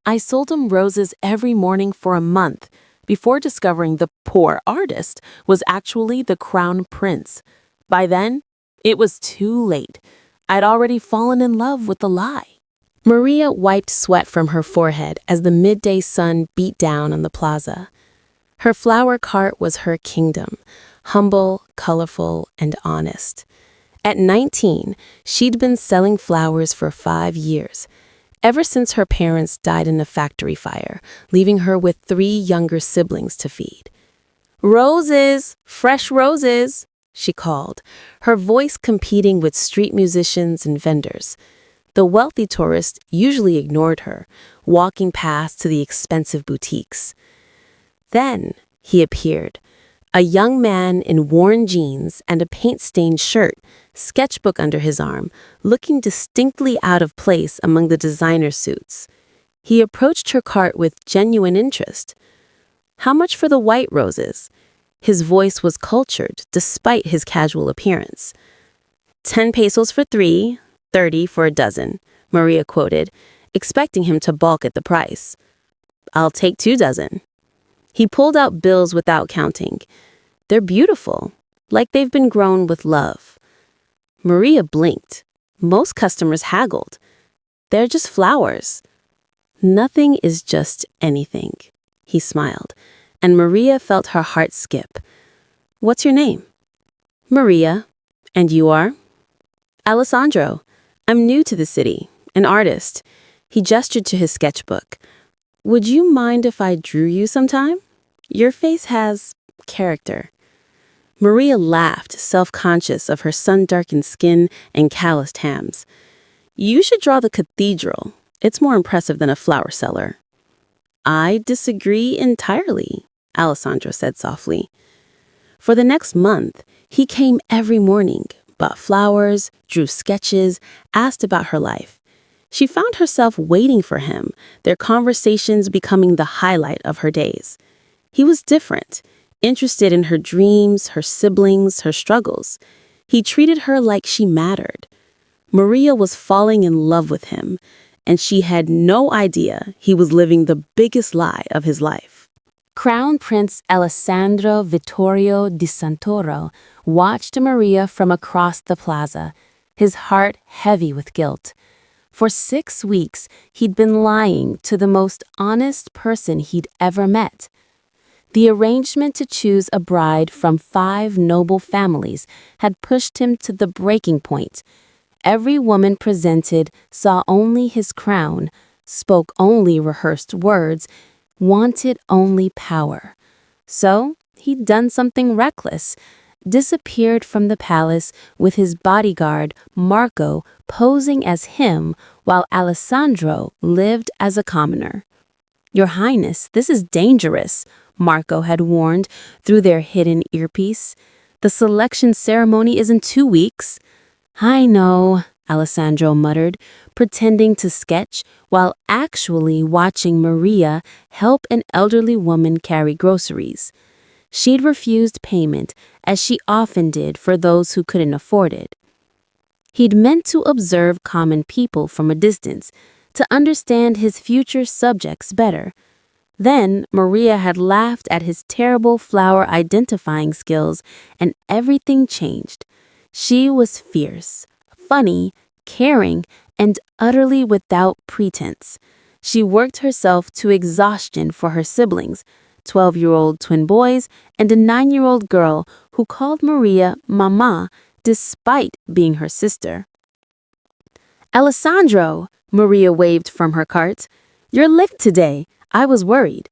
I sold him roses every morning for a month before discovering the poor artist was actually the crown prince. By then, it was too late. I'd already fallen in love with the lie. Maria wiped sweat from her forehead as the midday sun beat down on the plaza. Her flower cart was her kingdom, humble, colorful, and honest. At 19, she'd been selling flowers for 5 years, ever since her parents died in a factory fire, leaving her with 3 younger siblings to feed. "Roses! Fresh roses!" she called, her voice competing with street musicians and vendors. The wealthy tourists usually ignored her, walking past to the expensive boutiques. Then he appeared, a young man in worn jeans and a paint-stained shirt, sketchbook under his arm, looking distinctly out of place among the designer suits. He approached her cart with genuine interest. "How much for the white roses?" His voice was cultured despite his casual appearance. 10 pesos for 3, 30 for a dozen, Maria quoted, expecting him to balk at the price. "I'll take 2 dozen. He pulled out bills without counting. "They're beautiful, like they've been grown with love." Maria blinked. Most customers haggled. "They're just flowers." "Nothing is just anything," he smiled, and Maria felt her heart skip. "What's your name?" "Maria. And you are?" "Alessandro. I'm new to the city, an artist." He gestured to his sketchbook. "Would you mind if I drew you sometime? Your face has character." Maria laughed, self-conscious of her sun-darkened skin and calloused hands. "You should draw the cathedral. It's more impressive than a flower seller." "I disagree entirely," Alessandro said softly. For the next month, he came every morning, bought flowers, drew sketches, asked about her life. She found herself waiting for him, their conversations becoming the highlight of her days. He was different, interested in her dreams, her siblings, her struggles. He treated her like she mattered. Maria was falling in love with him, and she had no idea he was living the biggest lie of his life. Crown Prince Alessandro Vittorio di Santoro watched Maria from across the plaza, his heart heavy with guilt. For 6 weeks, he'd been lying to the most honest person he'd ever met. The arrangement to choose a bride from 5 noble families had pushed him to the breaking point. Every woman presented saw only his crown, spoke only rehearsed words, wanted only power. So he'd done something reckless, disappeared from the palace with his bodyguard, Marco, posing as him while Alessandro lived as a commoner. "Your Highness, this is dangerous," Marco had warned through their hidden earpiece. "The selection ceremony is in 2 weeks." "I know," Alessandro muttered, pretending to sketch while actually watching Maria help an elderly woman carry groceries. She'd refused payment, as she often did for those who couldn't afford it. He'd meant to observe common people from a distance, to understand his future subjects better. Then Maria had laughed at his terrible flower identifying skills, and everything changed. She was fierce, funny, caring, and utterly without pretense. She worked herself to exhaustion for her siblings, 12-year-old twin boys and a 9-year-old girl who called Maria Mama despite being her sister. "Alessandro," Maria waved from her cart. "You're late today. I was worried."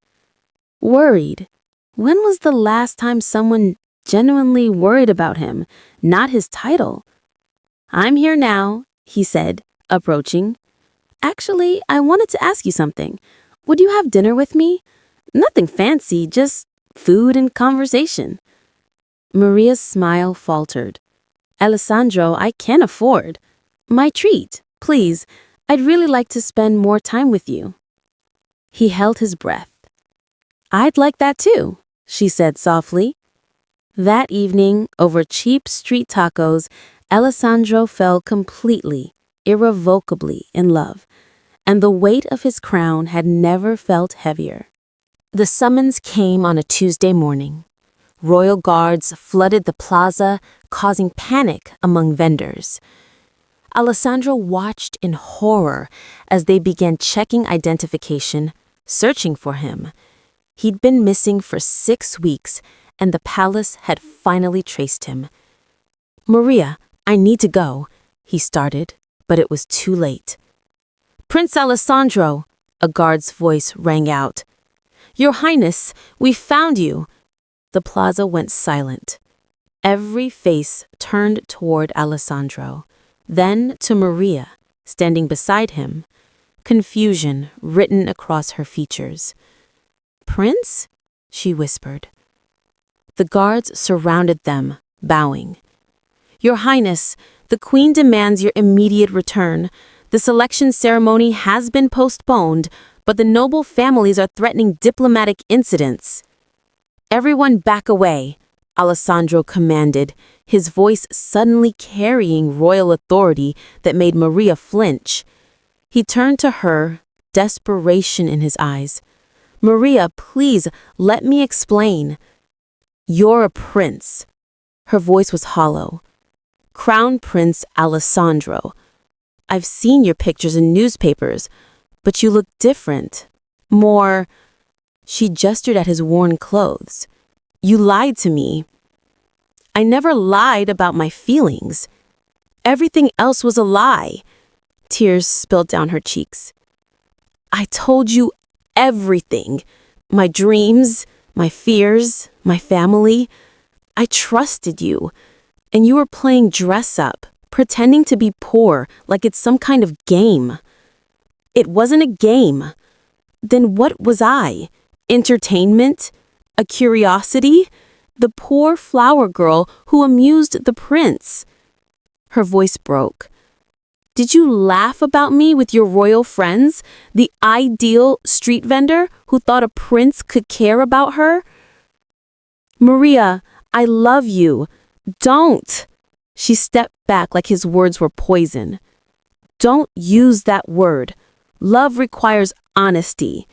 Worried? When was the last time someone genuinely worried about him, not his title? "I'm here now," he said, approaching. "Actually, I wanted to ask you something. Would you have dinner with me? Nothing fancy, just food and conversation." Maria's smile faltered. "Alessandro, I can't afford. My treat, please. I'd really like to spend more time with you." He held his breath. "I'd like that too," she said softly. That evening, over cheap street tacos, Alessandro fell completely, irrevocably in love. and the weight of his crown had never felt heavier. The summons came on a Tuesday morning. Royal guards flooded the plaza, causing panic among vendors. Alessandro watched in horror as they began checking identification, searching for him. He'd been missing for 6 weeks, and the palace had finally traced him. "Maria, I need to go," he started, but it was too late. "Prince Alessandro," a guard's voice rang out. "Your Highness, we found you." The plaza went silent. Every face turned toward Alessandro, then to Maria, standing beside him, confusion written across her features. "Prince?" she whispered. The guards surrounded them, bowing. "Your Highness, the Queen demands your immediate return. The selection ceremony has been postponed, but the noble families are threatening diplomatic incidents." "Everyone back away," Alessandro commanded, his voice suddenly carrying royal authority that made Maria flinch. He turned to her, desperation in his eyes. "Maria, please, let me explain." "You're a prince." Her voice was hollow. "Crown Prince Alessandro. I've seen your pictures in newspapers, but you look different. More—" She gestured at his worn clothes. "You lied to me." "I never lied about my feelings. Everything else was a lie." Tears spilled down her cheeks. "I told you everything. My dreams, my fears, my family. I trusted you. And you were playing dress up, pretending to be poor like it's some kind of game." "It wasn't a game." "Then what was I? Entertainment? A curiosity? The poor flower girl who amused the prince?" Her voice broke. "Did you laugh about me with your royal friends, the ideal street vendor who thought a prince could care about her?" "Maria, I love you. Don't!" She stepped back like his words were poison. "Don't use that word. Love requires honesty.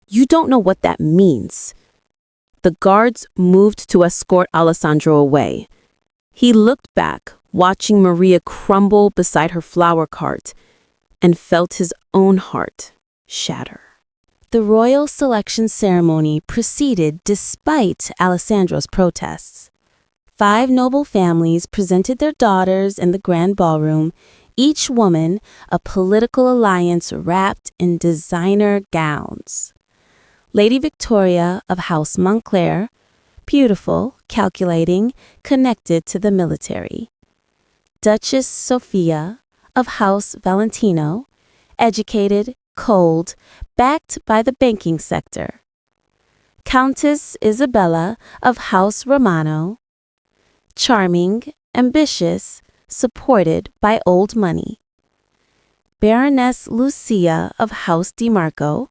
You don't know what that means." The guards moved to escort Alessandro away. He looked back, watching Maria crumble beside her flower cart, and felt his own heart shatter. The royal selection ceremony proceeded despite Alessandro's protests. 5 noble families presented their daughters in the grand ballroom, each woman a political alliance wrapped in designer gowns. Lady Victoria of House Montclair, beautiful, calculating, connected to the military. Duchess Sophia of House Valentino, educated, cold, backed by the banking sector. Countess Isabella of House Romano, charming, ambitious, supported by old money. Baroness Lucia of House DiMarco,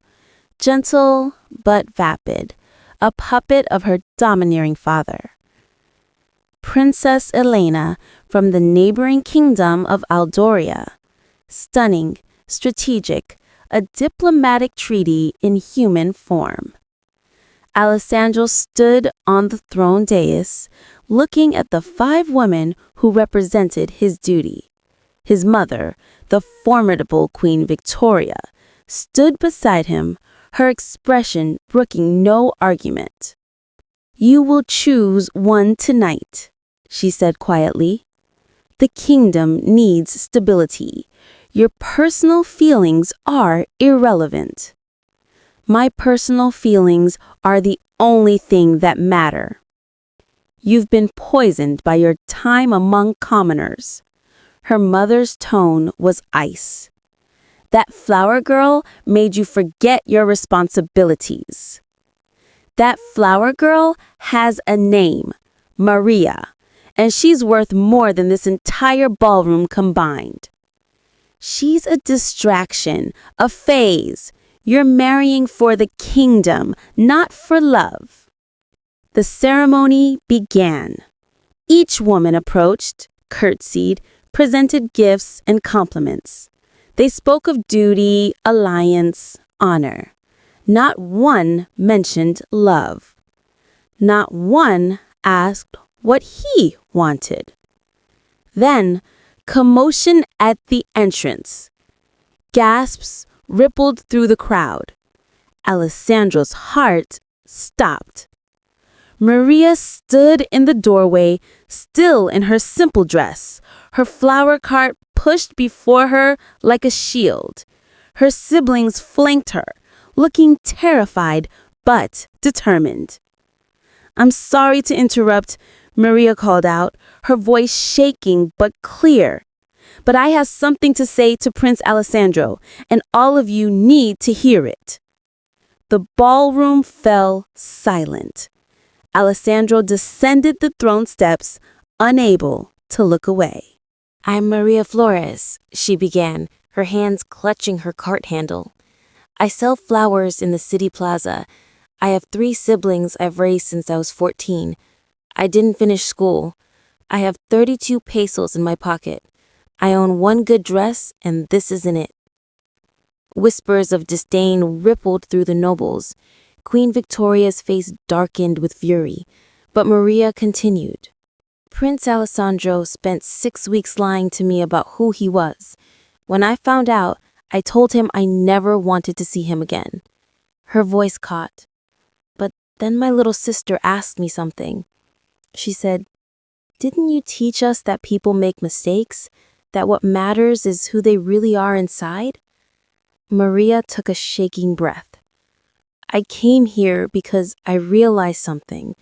gentle but vapid, a puppet of her domineering father. Princess Elena from the neighboring kingdom of Aldoria, stunning, strategic, a diplomatic treaty in human form. Alessandro stood on the throne dais, looking at the 5 women who represented his duty. His mother, the formidable Queen Victoria, stood beside him, her expression brooking no argument. "You will choose one tonight," she said quietly. "The kingdom needs stability. Your personal feelings are irrelevant." "My personal feelings are the only thing that matter." "You've been poisoned by your time among commoners." Her mother's tone was ice. "That flower girl made you forget your responsibilities." "That flower girl has a name, Maria, and she's worth more than this entire ballroom combined." "She's a distraction, a phase. You're marrying for the kingdom, not for love." The ceremony began. Each woman approached, curtsied, presented gifts and compliments. They spoke of duty, alliance, honor. Not one mentioned love. Not one asked what he wanted. Then, commotion at the entrance. Gasps rippled through the crowd. Alessandro's heart stopped. Maria stood in the doorway, still in her simple dress, her flower cart pushed before her like a shield. Her siblings flanked her, looking terrified but determined. "I'm sorry to interrupt," Maria called out, her voice shaking but clear. "But I have something to say to Prince Alessandro, and all of you need to hear it." The ballroom fell silent. Alessandro descended the throne steps, unable to look away. "I'm Maria Flores," she began, her hands clutching her cart handle. "I sell flowers in the city plaza. I have 3 siblings I've raised since I was 14. I didn't finish school. I have 32 pesos in my pocket. I own 1 good dress, and this isn't it." Whispers of disdain rippled through the nobles. Queen Victoria's face darkened with fury, but Maria continued. "Prince Alessandro spent 6 weeks lying to me about who he was. When I found out, I told him I never wanted to see him again." Her voice caught. "But then my little sister asked me something. She said, 'Didn't you teach us that people make mistakes? That what matters is who they really are inside?'" Maria took a shaking breath. "I came here because I realized something.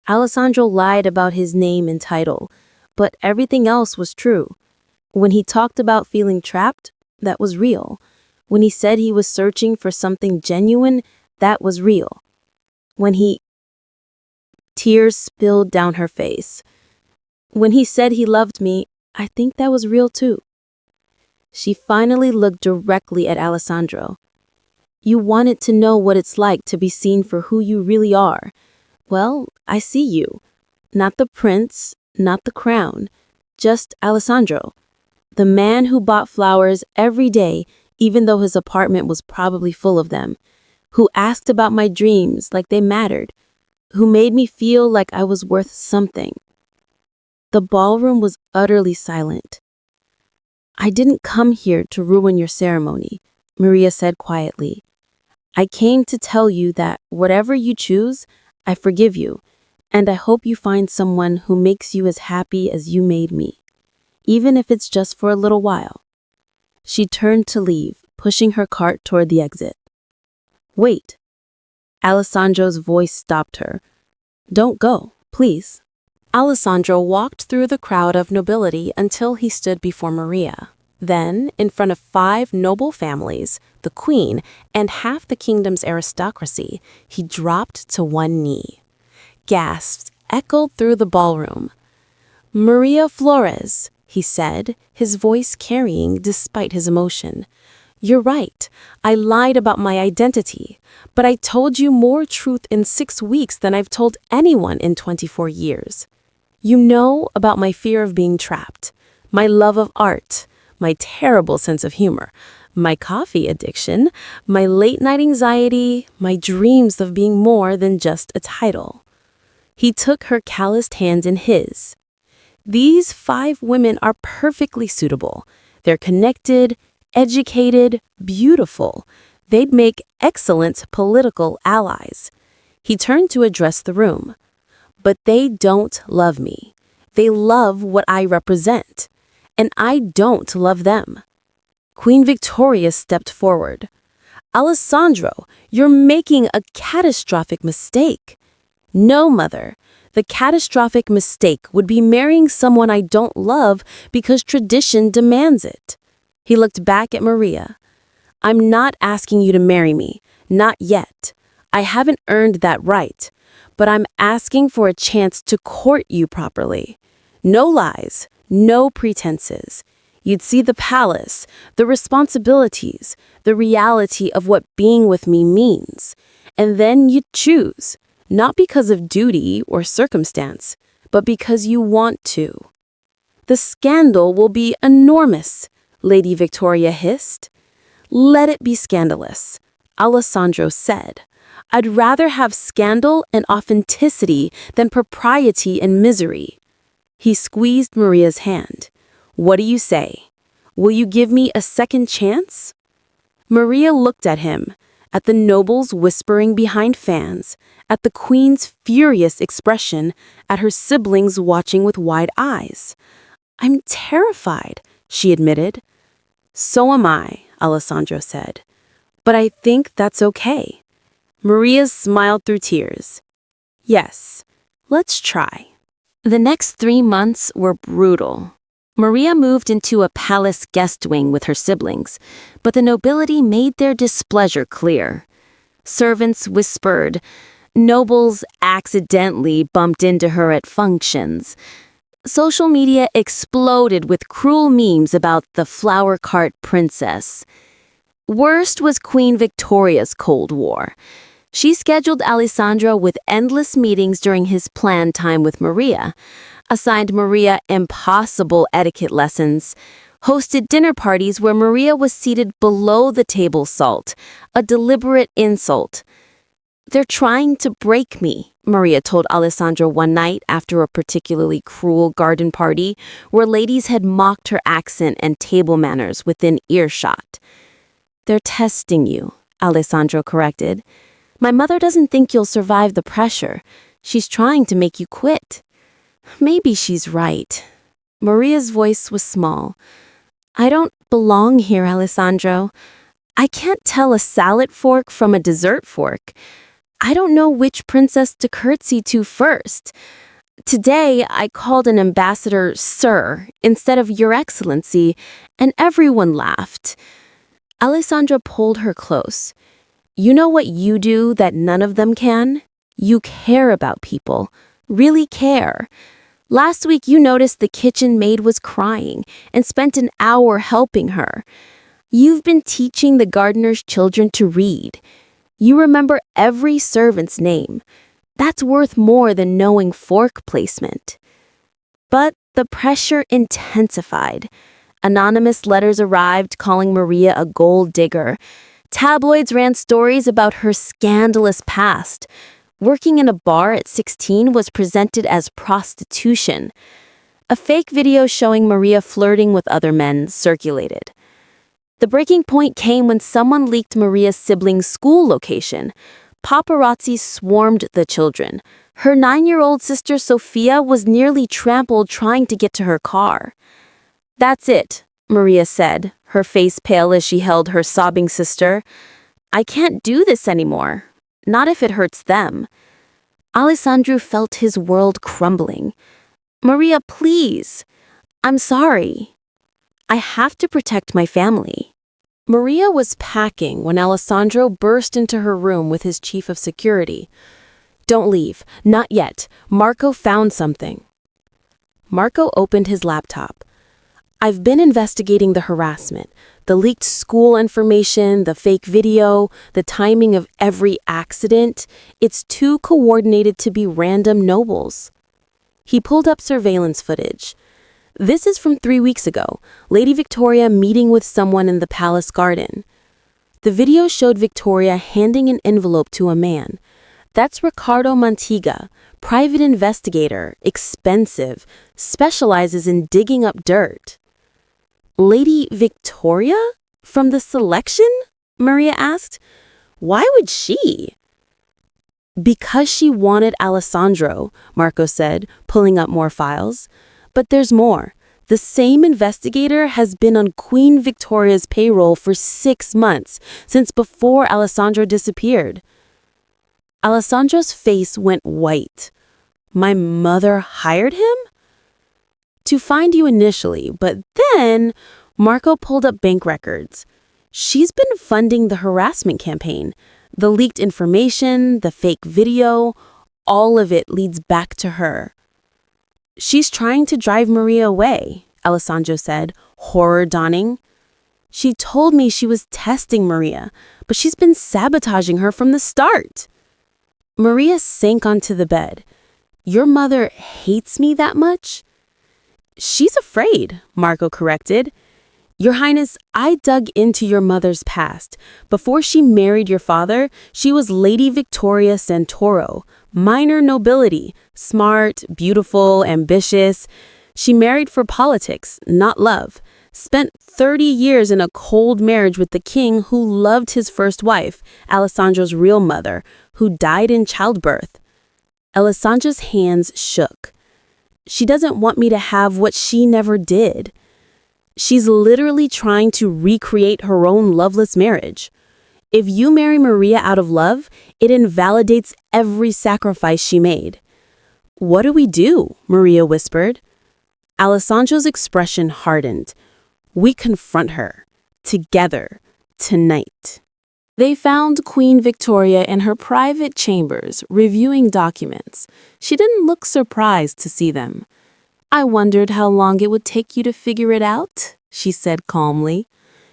Alessandro lied about his name and title, but everything else was true. When he talked about feeling trapped, that was real. When he said he was searching for something genuine, that was real. When he..." Tears spilled down her face. "When he said he loved me, I think that was real too." She finally looked directly at Alessandro. "You wanted to know what it's like to be seen for who you really are. Well, I see you. Not the prince, not the crown, just Alessandro. The man who bought flowers every day, even though his apartment was probably full of them. Who asked about my dreams like they mattered. Who made me feel like I was worth something." The ballroom was utterly silent. "I didn't come here to ruin your ceremony," Maria said quietly. "I came to tell you that whatever you choose, I forgive you, and I hope you find someone who makes you as happy as you made me, even if it's just for a little while." She turned to leave, pushing her cart toward the exit. "Wait." Alessandro's voice stopped her. "Don't go, please." Alessandro walked through the crowd of nobility until he stood before Maria. Then, in front of 5 noble families, the queen, and half the kingdom's aristocracy, he dropped to one knee. Gasps echoed through the ballroom. "Maria Flores," he said, his voice carrying despite his emotion. "You're right. I lied about my identity, but I told you more truth in 6 weeks than I've told anyone in 24 years. You know about my fear of being trapped, my love of art, my terrible sense of humor, my coffee addiction, my late-night anxiety, my dreams of being more than just a title." He took her calloused hand in his. "These 5 women are perfectly suitable. They're connected, educated, beautiful. They'd make excellent political allies." He turned to address the room. "But they don't love me. They love what I represent. And I don't love them." Queen Victoria stepped forward. "Alessandro, you're making a catastrophic mistake." "No, mother. The catastrophic mistake would be marrying someone I don't love because tradition demands it." He looked back at Maria. "I'm not asking you to marry me. Not yet. I haven't earned that right. But I'm asking for a chance to court you properly. No lies, no pretenses. You'd see the palace, the responsibilities, the reality of what being with me means. And then you'd choose, not because of duty or circumstance, but because you want to. The scandal will be enormous. Lady Victoria hissed. Let it be scandalous, Alessandro said. I'd rather have scandal and authenticity than propriety and misery. He squeezed Maria's hand. What do you say? Will you give me a second chance? Maria looked at him, at the nobles whispering behind fans, at the queen's furious expression, at her siblings watching with wide eyes. I'm terrified, she admitted. So am I, Alessandro said. But I think that's okay. Maria smiled through tears. Yes, let's try. The next 3 months were brutal. Maria moved into a palace guest wing with her siblings, but the nobility made their displeasure clear. Servants whispered. Nobles accidentally bumped into her at functions. Social media exploded with cruel memes about the flower cart princess. Worst was Queen Victoria's Cold War. She scheduled Alessandro with endless meetings during his planned time with Maria, assigned Maria impossible etiquette lessons, hosted dinner parties where Maria was seated below the table salt, a deliberate insult. They're trying to break me, Maria told Alessandro one night after a particularly cruel garden party where ladies had mocked her accent and table manners within earshot. They're testing you, Alessandro corrected. My mother doesn't think you'll survive the pressure. She's trying to make you quit. Maybe she's right. Maria's voice was small. I don't belong here, Alessandro. I can't tell a salad fork from a dessert fork. I don't know which princess to curtsy to first. Today, I called an ambassador Sir instead of Your Excellency, and everyone laughed. Alessandra pulled her close. You know what you do that none of them can? You care about people. Really care. Last week you noticed the kitchen maid was crying and spent an hour helping her. You've been teaching the gardener's children to read. You remember every servant's name. That's worth more than knowing fork placement. But the pressure intensified. Anonymous letters arrived calling Maria a gold digger. Tabloids ran stories about her scandalous past. Working in a bar at 16 was presented as prostitution. A fake video showing Maria flirting with other men circulated. The breaking point came when someone leaked Maria's siblings' school location. Paparazzi swarmed the children. Her 9-year-old sister Sophia was nearly trampled trying to get to her car. That's it, Maria said, her face pale as she held her sobbing sister. I can't do this anymore. Not if it hurts them. Alessandro felt his world crumbling. Maria, please. I'm sorry. I have to protect my family. Maria was packing when Alessandro burst into her room with his chief of security. Don't leave. Not yet. Marco found something. Marco opened his laptop. I've been investigating the harassment, the leaked school information, the fake video, the timing of every accident. It's too coordinated to be random nobles. He pulled up surveillance footage. This is from 3 weeks ago, Lady Victoria meeting with someone in the palace garden. The video showed Victoria handing an envelope to a man. That's Ricardo Mantiga, private investigator, expensive, specializes in digging up dirt. Lady Victoria? From the selection? Maria asked. Why would she? Because she wanted Alessandro, Marco said, pulling up more files. But there's more. The same investigator has been on Queen Victoria's payroll for 6 months, since before Alessandro disappeared. Alessandro's face went white. My mother hired him? To find you initially, but then Marco pulled up bank records. She's been funding the harassment campaign. The leaked information, the fake video, all of it leads back to her. She's trying to drive Maria away, Alessandro said, horror dawning. She told me she was testing Maria, but she's been sabotaging her from the start. Maria sank onto the bed. Your mother hates me that much? She's afraid, Marco corrected. Your Highness, I dug into your mother's past. Before she married your father, she was Lady Victoria Santoro, minor nobility, smart, beautiful, ambitious. She married for politics, not love. Spent 30 years in a cold marriage with the king who loved his first wife, Alessandro's real mother, who died in childbirth. Alessandra's hands shook. She doesn't want me to have what she never did. She's literally trying to recreate her own loveless marriage. If you marry Maria out of love, it invalidates every sacrifice she made. What do we do? Maria whispered. Alessandro's expression hardened. We confront her. Together. Tonight. They found Queen Victoria in her private chambers, reviewing documents. She didn't look surprised to see them. I wondered how long it would take you to figure it out, she said calmly.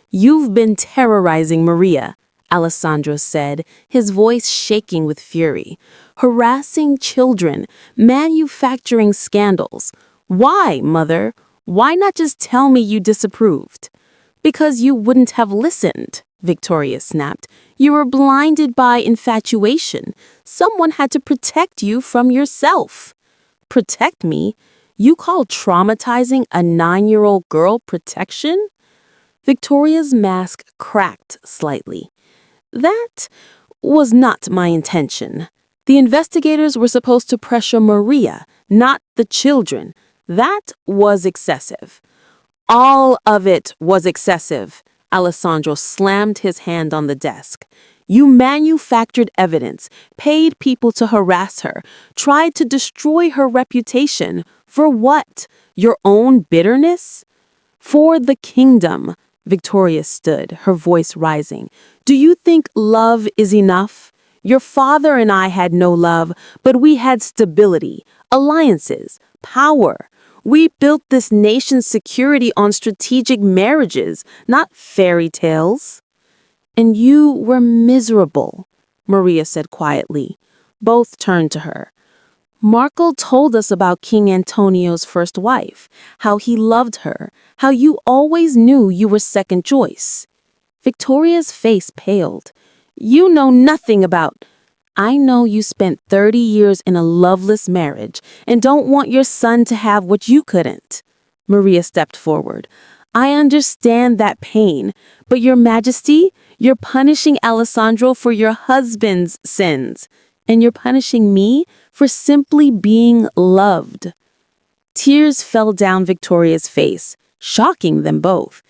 You've been terrorizing Maria, Alessandro said, his voice shaking with fury. Harassing children, manufacturing scandals. Why, mother? Why not just tell me you disapproved? Because you wouldn't have listened, Victoria snapped. You were blinded by infatuation. Someone had to protect you from yourself. Protect me? You call traumatizing a 9-year-old girl protection? Victoria's mask cracked slightly. That was not my intention. The investigators were supposed to pressure Maria, not the children. That was excessive. All of it was excessive. Alessandro slammed his hand on the desk. You manufactured evidence, paid people to harass her, tried to destroy her reputation. For what? Your own bitterness? For the kingdom. Victoria stood, her voice rising. Do you think love is enough? Your father and I had no love, but we had stability, alliances, power. We built this nation's security on strategic marriages, not fairy tales. And you were miserable, Maria said quietly. Both turned to her. Marco told us about King Antonio's first wife, how he loved her, how you always knew you were second choice. Victoria's face paled. You know nothing about... I know you spent 30 years in a loveless marriage and don't want your son to have what you couldn't. Maria stepped forward. I understand that pain, but Your Majesty, you're punishing Alessandro for your husband's sins, and you're punishing me for simply being loved. Tears fell down Victoria's face, shocking them both.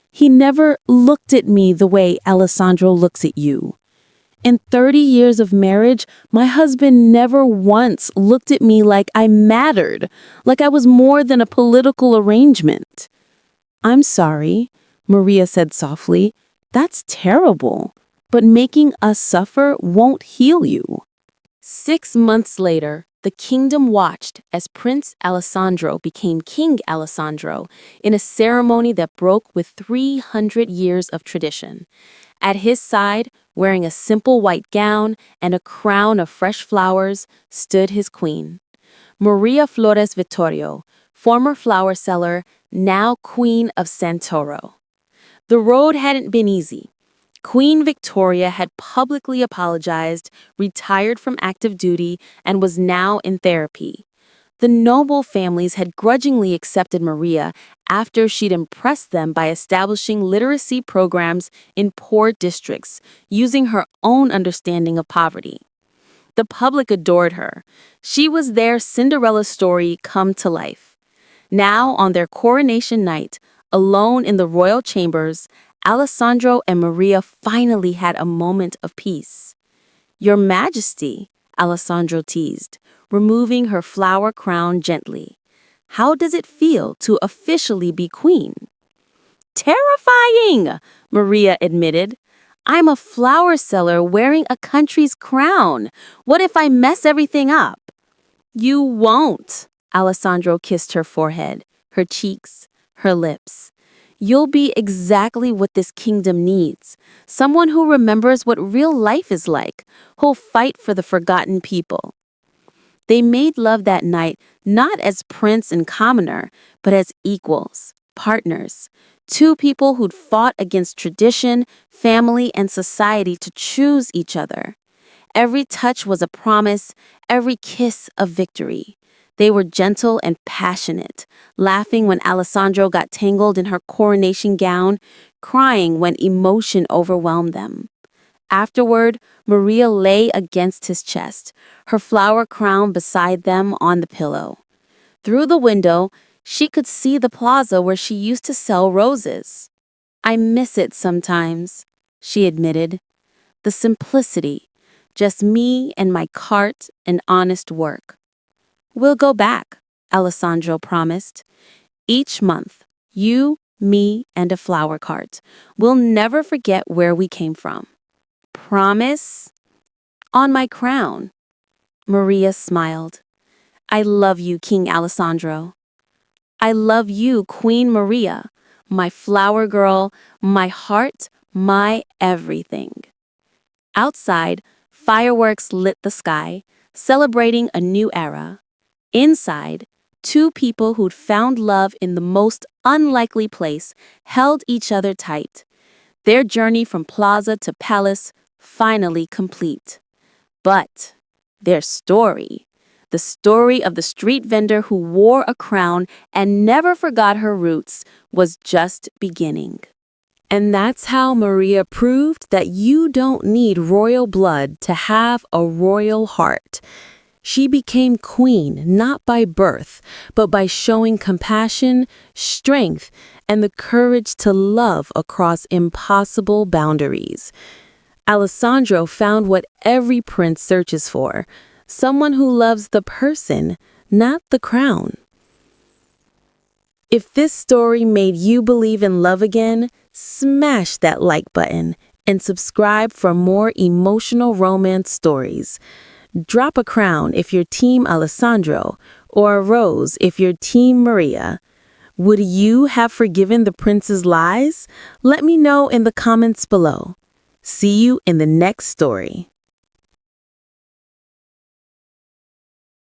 He never looked at me the way Alessandro looks at you. In 30 years of marriage, my husband never once looked at me like I mattered, like I was more than a political arrangement. I'm sorry, Maria said softly. That's terrible, but making us suffer won't heal you. 6 months later, the kingdom watched as Prince Alessandro became King Alessandro in a ceremony that broke with 300 years of tradition. At his side, wearing a simple white gown and a crown of fresh flowers, stood his queen. Maria Flores Vittorio, former flower seller, now Queen of Santoro. The road hadn't been easy. Queen Victoria had publicly apologized, retired from active duty, and was now in therapy. The noble families had grudgingly accepted Maria after she'd impressed them by establishing literacy programs in poor districts, using her own understanding of poverty. The public adored her. She was their Cinderella story come to life. Now, on their coronation night, alone in the royal chambers, Alessandro and Maria finally had a moment of peace. Your Majesty, Alessandro teased, removing her flower crown gently. How does it feel to officially be queen? Terrifying, Maria admitted. I'm a flower seller wearing a country's crown. What if I mess everything up? You won't, Alessandro kissed her forehead, her cheeks, her lips. You'll be exactly what this kingdom needs. Someone who remembers what real life is like, who'll fight for the forgotten people. They made love that night not as prince and commoner, but as equals, partners. Two people who'd fought against tradition, family, and society to choose each other. Every touch was a promise, every kiss a victory. They were gentle and passionate, laughing when Alessandro got tangled in her coronation gown, crying when emotion overwhelmed them. Afterward, Maria lay against his chest, her flower crown beside them on the pillow. Through the window, she could see the plaza where she used to sell roses. I miss it sometimes, she admitted. The simplicity, just me and my cart and honest work. We'll go back, Alessandro promised. Each month, you, me, and a flower cart. We'll never forget where we came from. Promise? On my crown. Maria smiled. I love you, King Alessandro. I love you, Queen Maria, my flower girl, my heart, my everything. Outside, fireworks lit the sky, celebrating a new era. Inside, two people who'd found love in the most unlikely place held each other tight. Their journey from plaza to palace finally complete. But their story, the story of the street vendor who wore a crown and never forgot her roots, was just beginning. And that's how Maria proved that you don't need royal blood to have a royal heart. She became queen not by birth, but by showing compassion, strength, and the courage to love across impossible boundaries. Alessandro found what every prince searches for, someone who loves the person, not the crown. If this story made you believe in love again, smash that like button and subscribe for more emotional romance stories. Drop a crown if you're Team Alessandro, or a rose if you're Team Maria. Would you have forgiven the prince's lies? Let me know in the comments below. See you in the next story.